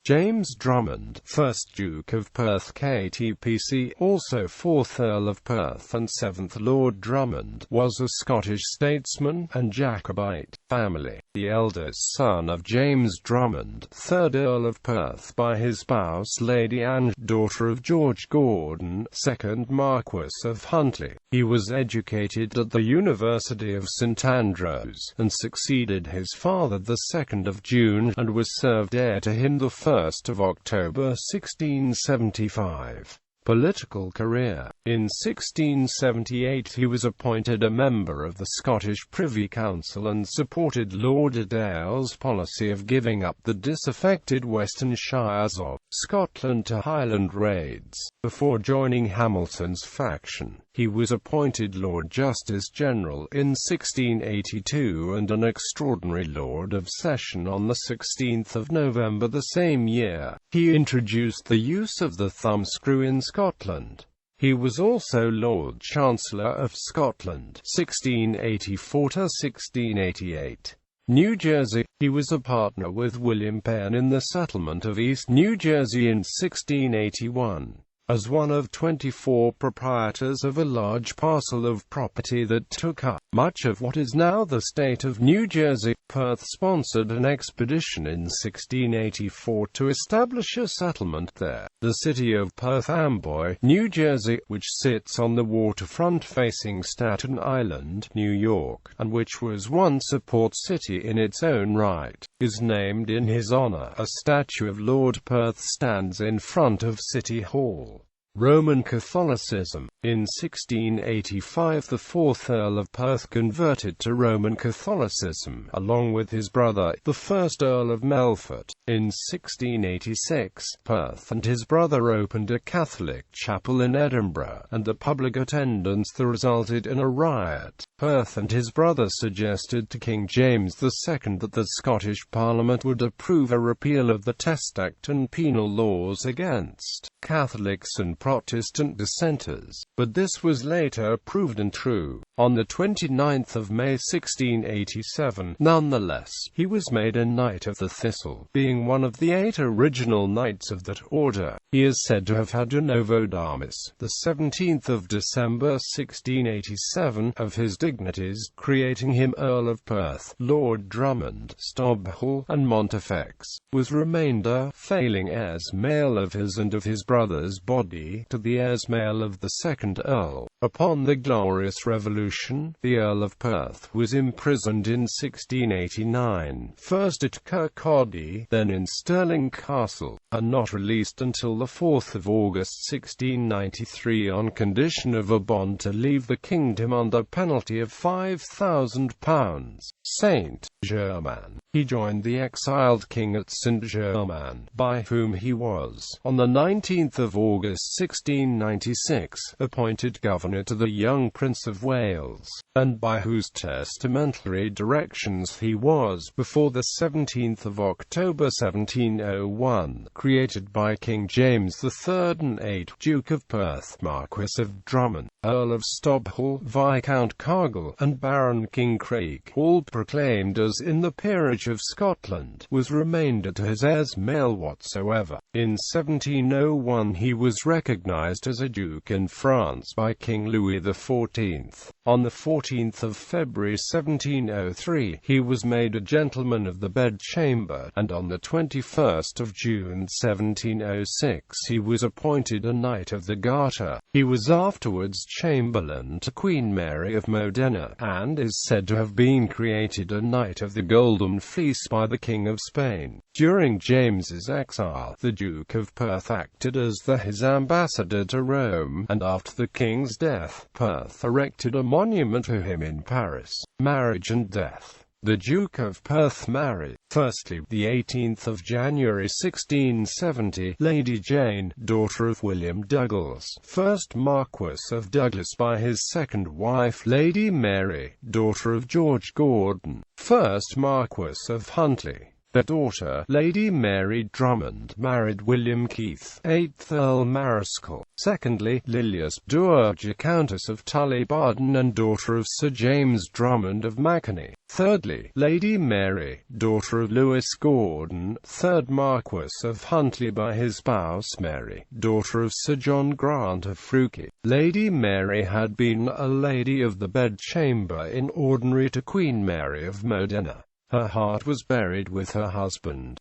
James Drummond, 1st Duke of Perth KTPC, also 4th Earl of Perth and 7th Lord Drummond, was a Scottish statesman and Jacobite family, the eldest son of James Drummond, 3rd Earl of Perth by his spouse Lady Anne, daughter of George Gordon, 2nd Marquess of Huntly. He was educated at the University of St Andrews, and succeeded his father the 2nd of June, and was served heir to him the 1st of October 1675. Political career. In 1678 he was appointed a member of the Scottish Privy Council and supported Lord Adaile's policy of giving up the disaffected western shires of Scotland to Highland raids. Before joining Hamilton's faction, he was appointed Lord Justice General in 1682 and an Extraordinary Lord of Session on the 16th of November the same year. He introduced the use of the thumbscrew in Scotland. He was also Lord Chancellor of Scotland, 1684 to 1688. New Jersey. He was a partner with William Penn in the settlement of East New Jersey in 1681. As one of 24 proprietors of a large parcel of property that took up much of what is now the state of New Jersey, Perth sponsored an expedition in 1684 to establish a settlement there. The city of Perth Amboy, New Jersey, which sits on the waterfront facing Staten Island, New York, and which was once a port city in its own right, is named in his honor. A statue of Lord Perth stands in front of City Hall. Roman Catholicism. In 1685 the 4th Earl of Perth converted to Roman Catholicism, along with his brother, the 1st Earl of Melfort. In 1686, Perth and his brother opened a Catholic chapel in Edinburgh, and the public attendance that resulted in a riot. Perth and his brother suggested to King James II that the Scottish Parliament would approve a repeal of the Test Act and penal laws against Catholics and Protestant dissenters, but this was later proved untrue. On the 29th of May 1687, nonetheless, he was made a Knight of the Thistle, being one of the 8 original knights of that order. He is said to have had a Novodamus, the 17th of December 1687, of his dignities, creating him Earl of Perth, Lord Drummond, Stobhall, and Montefex, with remainder, failing heirs male of his and of his brother's body, to the heirs male of the 2nd Earl. Upon the Glorious Revolution, the Earl of Perth was imprisoned in 1689, first at Kirkcaldy, then in Stirling Castle, and not released until the 4th of August 1693 on condition of a bond to leave the kingdom under penalty of £5,000. Saint-Germain. He joined the exiled king at Saint-Germain, by whom he was, on the 19th of August 1696, appointed governor to the young Prince of Wales, and by whose testamentary directions he was, before the 17th of October 1701, created by King James III and 8th Duke of Perth, Marquess of Drummond, Earl of Stobhall, Viscount Cargill, and Baron Kincraig, all proclaimed as in the peerage of Scotland, with remainder to his heirs male whatsoever. In 1701 he was recognized as a duke in France by King Louis XIV. On the 14th of February 1703 he was made a gentleman of the bedchamber, and on the 21st of June 1706 he was appointed a Knight of the Garter. He was afterwards Chamberlain to Queen Mary of Modena, and is said to have been created a Knight of the Golden Fleece by the King of Spain. During James's exile, the Duke of Perth acted as his ambassador to Rome, and after the king's death, Perth erected a monument to him in Paris. Marriage and death. The Duke of Perth married, firstly, the 18th of January 1670, Lady Jane, daughter of William Douglas, 1st Marquess of Douglas, by his second wife Lady Mary, daughter of George Gordon, 1st Marquess of Huntly. Their daughter, Lady Mary Drummond, married William Keith, 8th Earl Marischal. Secondly, Lilias Dowager, Countess of Tully-Barden and daughter of Sir James Drummond of Mackinac. Thirdly, Lady Mary, daughter of Lewis Gordon, 3rd Marquess of Huntly by his spouse Mary, daughter of Sir John Grant of Fruquet. Lady Mary had been a lady of the bedchamber in ordinary to Queen Mary of Modena. Her heart was buried with her husband.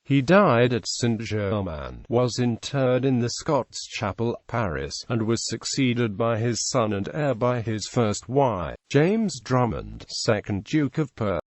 He died at Saint-Germain, was interred in the Scots Chapel, Paris, and was succeeded by his son and heir by his first wife, James Drummond, 2nd Duke of Perth.